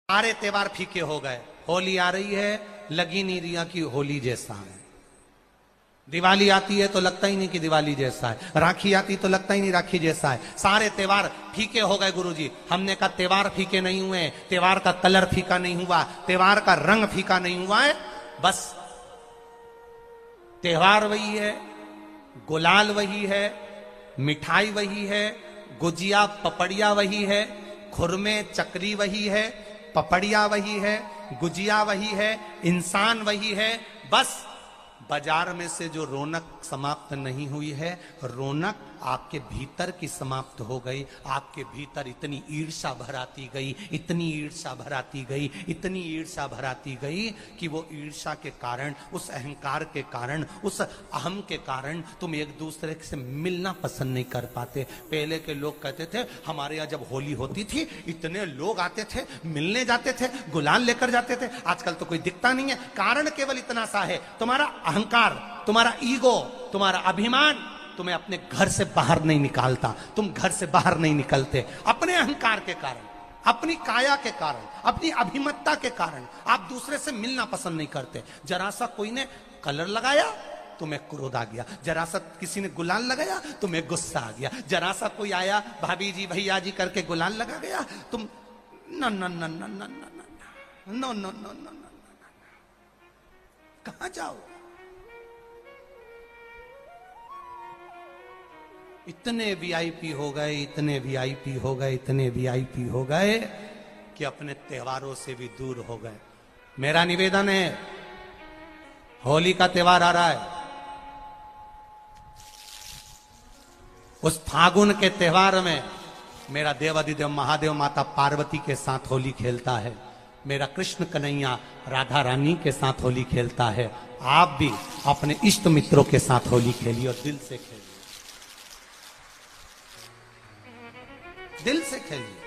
सारे त्योहार फीके हो गए। होली आ रही है, लगी नहीं रिया की होली जैसा है। दिवाली आती है तो लगता ही नहीं कि दिवाली जैसा है। राखी आती तो लगता ही नहीं राखी जैसा है। सारे त्योहार फीके हो गए गुरुजी। हमने कहा त्योहार फीके नहीं हुए, त्योहार का कलर फीका नहीं हुआ, त्योहार का रंग फीका नहीं हुआ है। बस त्योहार वही है, गुलाल वही है, मिठाई वही है, गुजिया पपड़िया वही है, खुरमे चकरी वही है, पपड़िया वही है, गुजिया वही है, इंसान वही है। बस बाजार में से जो रौनक समाप्त नहीं हुई है, रौनक आपके भीतर की समाप्त हो गई। आपके भीतर इतनी ईर्ष्या भराती गई, इतनी ईर्ष्या भराती गई, इतनी ईर्ष्या भराती गई कि वो ईर्ष्या के कारण, उस अहंकार के कारण, उस अहम के कारण तुम एक दूसरे से मिलना पसंद नहीं कर पाते। पहले के लोग कहते थे हमारे यहाँ जब होली होती थी इतने लोग आते थे, मिलने जाते थे, गुलाल लेकर जाते थे। आजकल तो कोई दिखता नहीं है। कारण केवल इतना सा है, तुम्हारा अहंकार, तुम्हारा ईगो, तुम्हारा अभिमान तुम्हें अपने घर से बाहर नहीं निकालता। तुम घर से बाहर नहीं निकलते अपने अहंकार के कारण, अपनी काया के कारण, अपनी अभिमतता के कारण। आप दूसरे से मिलना पसंद नहीं करते। जरा सा कोई ने कलर लगाया तुम्हें क्रोध आ गया, जरा सा किसी ने गुलाल लगाया तुम्हें गुस्सा आ गया, जरा सा कोई आया भाभी जी भैया जी करके गुलाल लगा गया, तुम न न न न न न न न न कहां जाओ। इतने वीआईपी हो गए, इतने वीआईपी हो गए, इतने वीआईपी हो गए कि अपने त्योहारों से भी दूर हो गए। मेरा निवेदन है, होली का त्योहार आ रहा है, उस फागुन के त्योहार में मेरा देवाधिदेव महादेव माता पार्वती के साथ होली खेलता है, मेरा कृष्ण कन्हैया राधा रानी के साथ होली खेलता है। आप भी अपने इष्ट मित्रों के साथ होली खेलिए और दिल से खेलिए, दिल से खेलिए,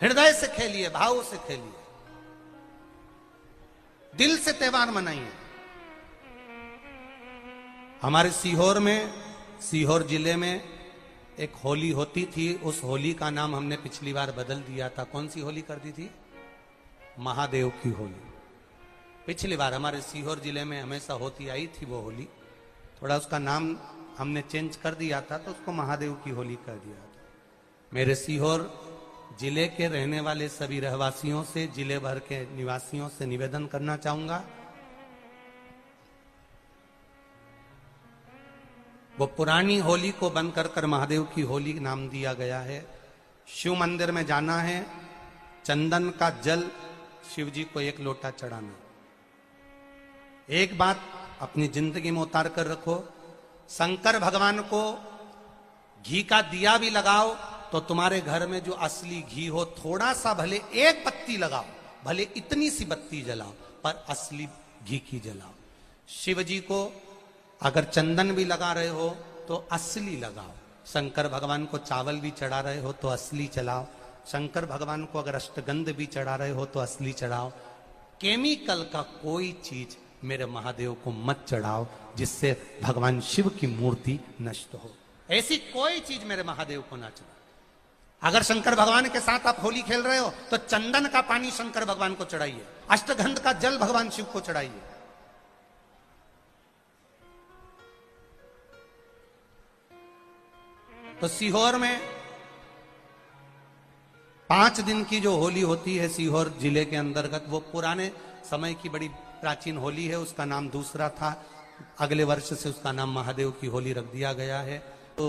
हृदय से खेलिए, भाव से खेलिए, दिल से त्योहार मनाइए। हमारे सीहोर में, सीहोर जिले में एक होली होती थी। उस होली का नाम हमने पिछली बार बदल दिया था। कौन सी होली कर दी थी? महादेव की होली। पिछली बार हमारे सीहोर जिले में हमेशा होती आई थी वो होली, थोड़ा उसका नाम हमने चेंज कर दिया था तो उसको महादेव की होली कर दिया था। मेरे सीहोर जिले के रहने वाले सभी रहवासियों से, जिले भर के निवासियों से निवेदन करना चाहूंगा, वो पुरानी होली को बंद कर महादेव की होली नाम दिया गया है। शिव मंदिर में जाना है, चंदन का जल शिव जी को 1 लोटा चढ़ाना। एक बात अपनी जिंदगी में उतार कर रखो, शंकर भगवान को घी का दिया भी लगाओ तो तुम्हारे घर में जो असली घी हो, थोड़ा सा भले 1 पत्ती लगाओ, भले इतनी सी बत्ती जलाओ, पर असली घी की जलाओ। शिव जी को अगर चंदन भी लगा रहे हो तो असली लगाओ। शंकर भगवान को चावल भी चढ़ा रहे हो तो असली चढ़ाओ। शंकर भगवान को अगर अष्टगंध भी चढ़ा रहे हो तो असली चढ़ाओ। केमिकल का कोई चीज मेरे महादेव को मत चढ़ाओ जिससे भगवान शिव की मूर्ति नष्ट हो। ऐसी कोई चीज मेरे महादेव को ना चढ़ाओ। अगर शंकर भगवान के साथ आप होली खेल रहे हो तो चंदन का पानी शंकर भगवान को चढ़ाइए, अष्टगंध का जल भगवान शिव को चढ़ाइए। तो सीहोर में 5 दिन की जो होली होती है सीहोर जिले के अंतर्गत, वो पुराने समय की बड़ी प्राचीन होली है, उसका नाम दूसरा था। अगले वर्ष से उसका नाम महादेव की होली रख दिया गया है। तो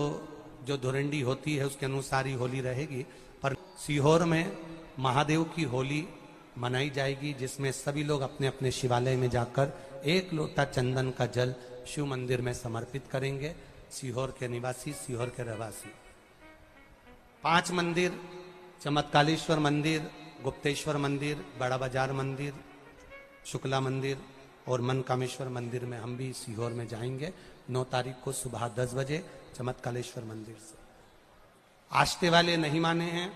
जो धुरंडी होती है उसके अनुसार ही होली रहेगी, पर सीहोर में महादेव की होली मनाई जाएगी, जिसमें सभी लोग अपने अपने शिवालय में जाकर 1 लोटा चंदन का जल शिव मंदिर में समर्पित करेंगे। सीहोर के निवासी, सीहोर के रहवासी 5 मंदिर, चमत्कालेश्वर मंदिर, गुप्तेश्वर मंदिर, बड़ा बाजार मंदिर, शुक्ला मंदिर और मनकामेश्वर मंदिर में हम भी सीहोर में जाएंगे 9 तारीख को सुबह 10 बजे चमत्कालेश्वर मंदिर से। आष्टे वाले नहीं माने हैं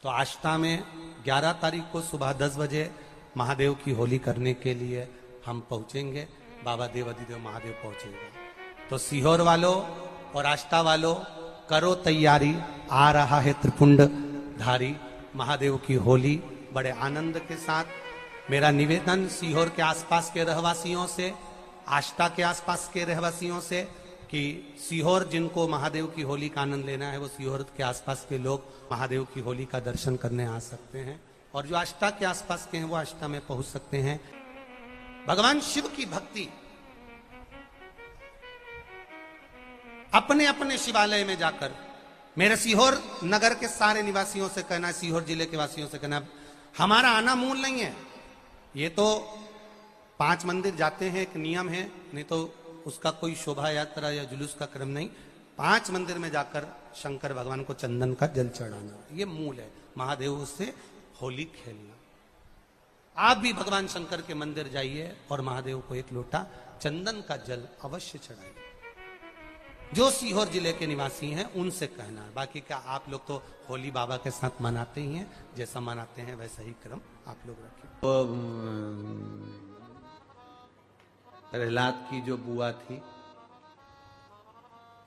तो आष्टा में 11 तारीख को सुबह 10 बजे महादेव की होली करने के लिए हम पहुंचेंगे। बाबा देवाधिदेव महादेव पहुंचेगा। तो सीहोर वालों और आष्टा वालों करो तैयारी, आ रहा है त्रिपुंड धारी महादेव की होली बड़े आनंद के साथ। मेरा निवेदन सीहोर के आसपास के रहवासियों से, आष्टा के आसपास के रहवासियों से, कि सीहोर जिनको महादेव की होली का आनंद लेना है वो सीहोर के आसपास के लोग महादेव की होली का दर्शन करने आ सकते हैं, और जो आष्टा के आसपास के हैं वो आष्टा में पहुंच सकते हैं। भगवान शिव की भक्ति अपने अपने शिवालय में जाकर, मेरे सीहोर नगर के सारे निवासियों से कहना, सीहोर जिले के वासियों से कहना, हमारा आना मूल नहीं है। ये तो 5 मंदिर जाते हैं, एक नियम है, नहीं तो उसका कोई शोभा यात्रा या जुलूस का क्रम नहीं। 5 मंदिर में जाकर शंकर भगवान को चंदन का जल चढ़ाना, ये मूल है। महादेव से होली खेलना। आप भी भगवान शंकर के मंदिर जाइए और महादेव को एक लोटा चंदन का जल अवश्य चढ़ाइए। जो सीहोर जिले के निवासी हैं उनसे कहना है। बाकी क्या आप लोग तो होली बाबा के साथ मनाते ही हैं, जैसा मनाते हैं वैसा ही क्रम आप लोग रखिए। तो प्रहलाद की जो बुआ थी,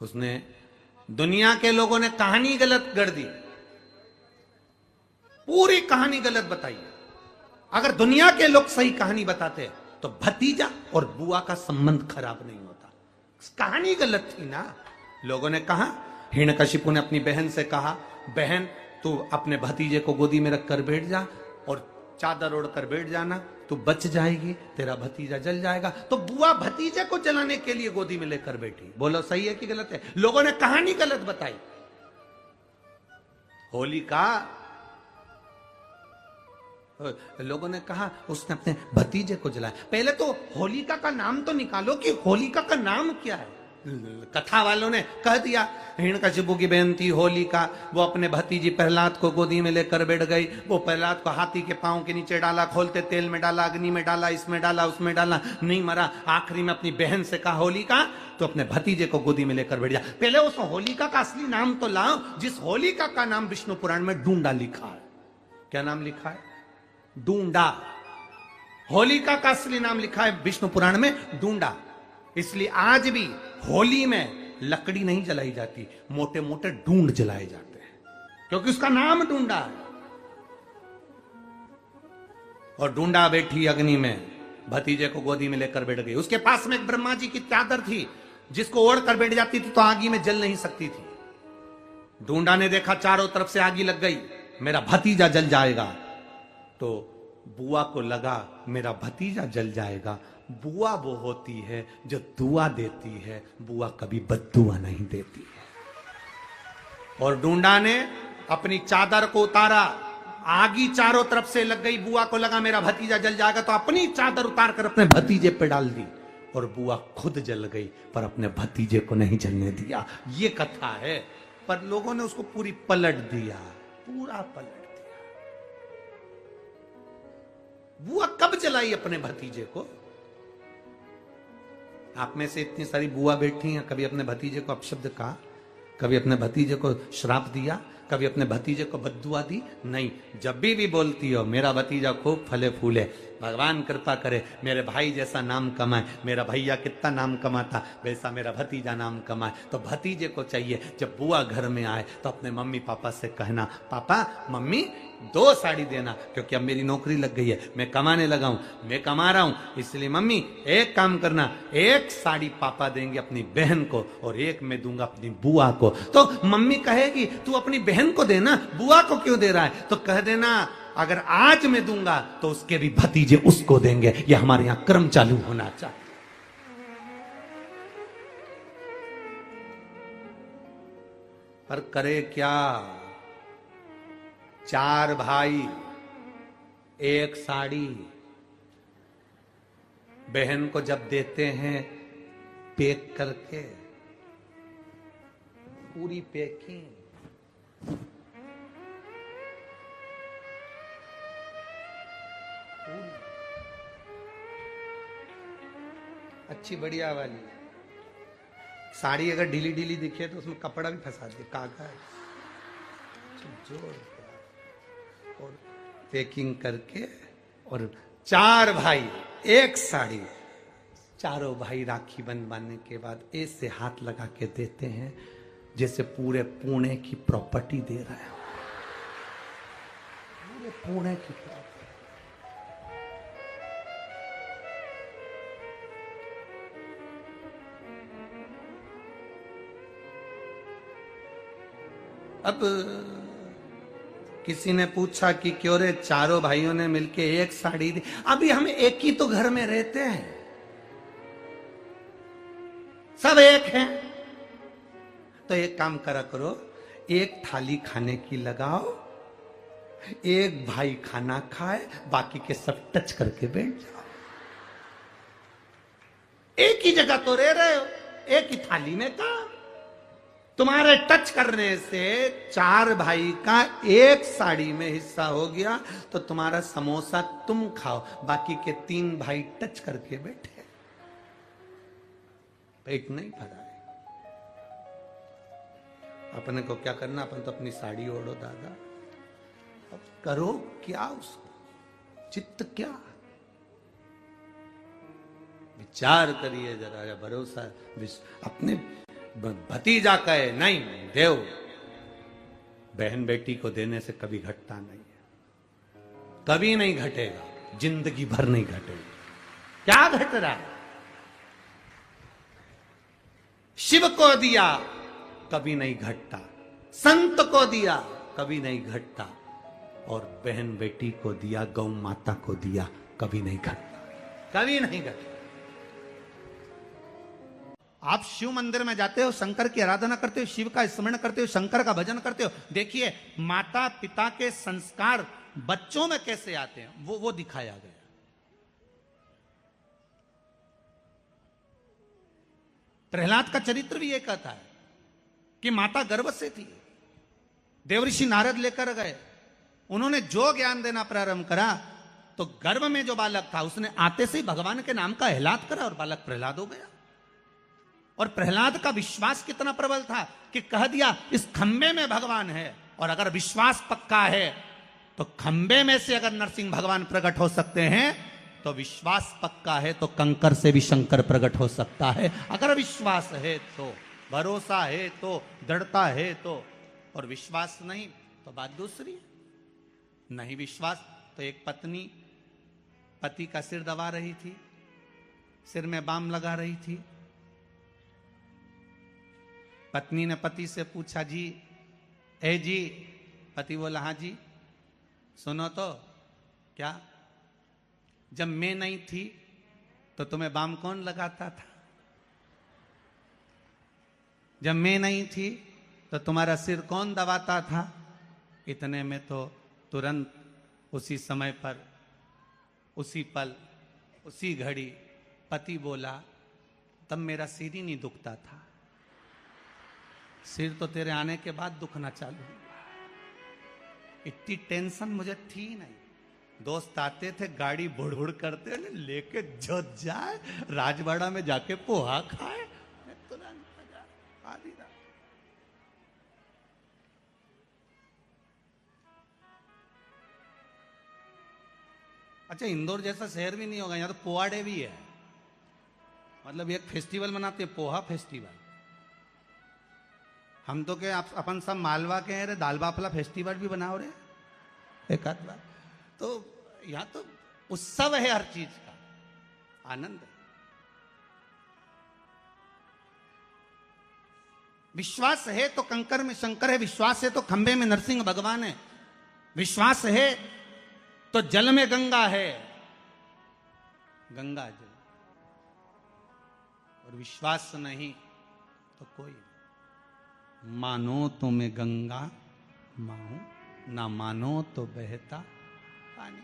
उसने, दुनिया के लोगों ने कहानी गलत गढ़ दी, पूरी कहानी गलत बताई। अगर दुनिया के लोग सही कहानी बताते तो भतीजा और बुआ का संबंध खराब नहीं होता। कहानी गलत थी ना। लोगों ने कहा, हिरण्यकशिपु ने अपनी बहन से कहा, बहन तू अपने भतीजे को गोदी में रखकर बैठ जा और चादर ओढ़कर बैठ जाना, तू बच जाएगी, तेरा भतीजा जल जाएगा। तो बुआ भतीजे को जलाने के लिए गोदी में लेकर बैठी। बोलो सही है कि गलत है? लोगों ने कहानी गलत बताई। होली का लोगों ने कहा उसने अपने भतीजे को जलाया। पहले तो होलिका का नाम तो निकालो कि होलिका का नाम क्या है। कथा वालों ने कह दिया हिरण्यकशिपु की बहन थी होलिका, वो अपने भतीजी प्रहलाद को गोदी में लेकर बैठ गई। वो प्रहलाद को हाथी के पांव के नीचे डाला, खोलते तेल में डाला, अग्नि में डाला, इसमें डाला, उसमें डाला, नहीं मरा। आखिरी में अपनी बहन से कहा होलिका तो अपने भतीजे को गोदी में लेकर बैठ जा। पहले उस होलिका का असली नाम तो लाओ, जिस होलिका का नाम विष्णु पुराण में डूंडा लिखा है। क्या नाम लिखा है? डूंडा। होलिका का असली नाम लिखा है विष्णु पुराण में डूंडा। इसलिए आज भी होली में लकड़ी नहीं जलाई जाती, मोटे मोटे ढूंढ जलाए जाते हैं, क्योंकि उसका नाम डूंडा है। और डूंडा बैठी अग्नि में, भतीजे को गोदी में लेकर बैठ गई। उसके पास में एक ब्रह्मा जी की चादर थी, जिसको ओढ़ कर बैठ जाती थी तो आगी में जल नहीं सकती थी। डूंडा ने देखा चारों तरफ से आगी लग गई, मेरा भतीजा जल जाएगा। तो बुआ को लगा मेरा भतीजा जल जाएगा। बुआ वो होती है जो दुआ देती है, बुआ कभी बद्दुआ नहीं देती है। और डूंडा ने अपनी चादर को उतारा, आगी चारों तरफ से लग गई। बुआ को लगा मेरा भतीजा जल जाएगा, तो अपनी चादर उतार कर अपने भतीजे पे डाल दी, और बुआ खुद जल गई पर अपने भतीजे को नहीं जलने दिया। ये कथा है, पर लोगों ने उसको पूरी पलट दिया, पूरा पलट दिया। बुआ कब जलाई अपने भतीजे को? आप में से इतनी सारी बुआ बैठी हैं, कभी अपने भतीजे को अपशब्द कहा? कभी अपने भतीजे को श्राप दिया? कभी अपने भतीजे को बद्दुआ दी? नहीं। जब भी बोलती हो मेरा भतीजा खूब फले फूले, भगवान कृपा करे मेरे भाई जैसा नाम कमाए, मेरा भैया कितना नाम कमाता वैसा मेरा भतीजा नाम कमाए, तो भतीजे को चाहिए जब बुआ घर में आए तो अपने मम्मी पापा से कहना, पापा मम्मी 2 साड़ी देना, क्योंकि अब मेरी नौकरी लग गई है, मैं कमाने लगा हूं, मैं कमा रहा हूं, इसलिए मम्मी एक काम करना, 1 साड़ी पापा देंगे अपनी बहन को और 1 मैं दूंगा अपनी बुआ को। तो मम्मी कहेगी तू अपनी बहन को देना, बुआ को क्यों दे रहा है? तो कह देना अगर आज मैं दूंगा तो उसके भी भतीजे उसको देंगे। यह हमारे यहां क्रम चालू होना चाहिए। पर करे क्या, 4 भाई 1 साड़ी बहन को जब देते हैं पैक करके, पूरी पैकिंग, अच्छी बढ़िया वाली साड़ी। अगर ढीली ढीली दिखे तो उसमें कपड़ा भी फंसा दे, कागज जोड़ और पैकिंग करके, और 4 भाई 1 साड़ी। चारों भाई राखी बंधवाने के बाद ऐसे हाथ लगा के देते हैं जैसे पूरे पुणे की प्रॉपर्टी दे रहा है। पुणे की तरफ। अब किसी ने पूछा कि क्यों रे चारों भाइयों ने मिलके एक साड़ी दी। अभी हम एक ही तो घर में रहते हैं, सब एक हैं। तो एक काम करा करो, एक थाली खाने की लगाओ, एक भाई खाना खाए, बाकी के सब टच करके बैठ जाओ। एक ही जगह तो रह रहे हो, एक ही थाली में काम। तुम्हारे टच करने से 4 भाई का एक साड़ी में हिस्सा हो गया, तो तुम्हारा समोसा तुम खाओ, बाकी के 3 भाई टच करके बैठे, पेट नहीं भरा है। अपने को क्या करना, अपन तो अपनी साड़ी ओढ़ो दादा, अब करो क्या उसको, चित्त क्या, विचार करिए जरा, भरोसा अपने भतीजा कहे नहीं देव, बहन बेटी को देने से कभी घटता नहीं है, कभी नहीं घटेगा, जिंदगी भर नहीं घटेगा। क्या घट रहा है? शिव को दिया कभी नहीं घटता, संत को दिया कभी नहीं घटता, और बहन बेटी को दिया, गौ माता को दिया, कभी नहीं घटता, कभी नहीं घटता। आप शिव मंदिर में जाते हो, शंकर की आराधना करते हो, शिव का स्मरण करते हो, शंकर का भजन करते हो, देखिए माता पिता के संस्कार बच्चों में कैसे आते हैं, वो दिखाया गया। प्रहलाद का चरित्र भी ये कहता है कि माता गर्भ से थी, देवऋषि नारद लेकर गए, उन्होंने जो ज्ञान देना प्रारंभ करा, तो गर्भ में जो बालक था उसने आते से ही भगवान के नाम का एहलाद करा और बालक प्रहलाद हो गया। और प्रहलाद का विश्वास कितना प्रबल था कि कह दिया इस खंबे में भगवान है, और अगर विश्वास पक्का है तो खंबे में से अगर नरसिंह भगवान प्रकट हो सकते हैं, तो विश्वास पक्का है तो कंकर से भी शंकर प्रकट हो सकता है। अगर विश्वास है तो, भरोसा है तो, दृढ़ता है तो, और विश्वास नहीं तो बात दूसरी है। नहीं विश्वास तो एक पत्नी पति का सिर दबा रही थी, सिर में बाम लगा रही थी। पत्नी ने पति से पूछा, जी ए जी, पति बोला हाँ जी। सुनो तो, क्या जब मैं नहीं थी तो तुम्हें बाम कौन लगाता था? जब मैं नहीं थी तो तुम्हारा सिर कौन दबाता था? इतने में तो तुरंत उसी समय पर, उसी पल, उसी घड़ी पति बोला, तब मेरा सिर ही नहीं दुखता था, सिर तो तेरे आने के बाद दुखना चालू हुआ। इतनी टेंशन मुझे थी नहीं। दोस्त आते थे, गाड़ी बुड़ बुड़ करते, लेके जो जाए राजवाड़ा में जाके पोहा खाए, मैं तुरंत आदि रात। अच्छा, इंदौर जैसा शहर भी नहीं होगा, यहाँ तो पोहाड़े भी है, मतलब एक फेस्टिवल मनाते हैं, पोहा फेस्टिवल। हम तो क्या अपन सब मालवा के हैं रे, दाल बाफला फेस्टिवल भी बनाओ रे एक आध बार। तो यहाँ तो उत्सव है, हर चीज का आनंद है। विश्वास है तो कंकर में शंकर है, विश्वास है तो खंबे में नरसिंह भगवान है, विश्वास है तो जल में गंगा है, गंगा जल, और विश्वास नहीं तो कोई नहीं। मानो तो मैं गंगा माहूं, ना मानो तो बहता पानी।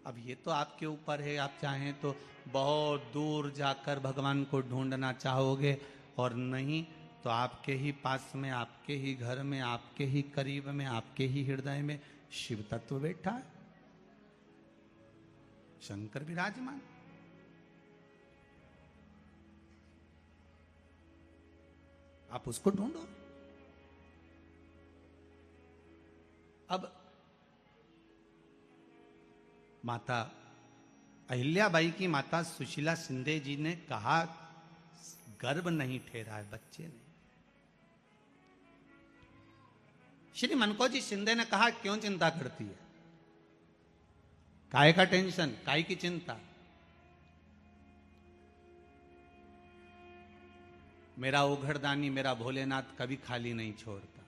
अब ये तो आपके ऊपर है, आप चाहें तो बहुत दूर जाकर भगवान को ढूंढना चाहोगे, और नहीं तो आपके ही पास में, आपके ही घर में, आपके ही करीब में, आपके ही हृदय में शिव तत्व बैठा है, शंकर विराजमान। आप उसको ढूंढो। अब माता अहिल्याबाई की माता सुशीला शिंदे जी ने कहा, गर्भ नहीं ठहरा है, बच्चे नहीं। श्री मनकोजी शिंदे ने कहा, क्यों चिंता करती है, काय का टेंशन, काय की चिंता। मेरा ओघड़दानी मेरा भोलेनाथ कभी खाली नहीं छोड़ता।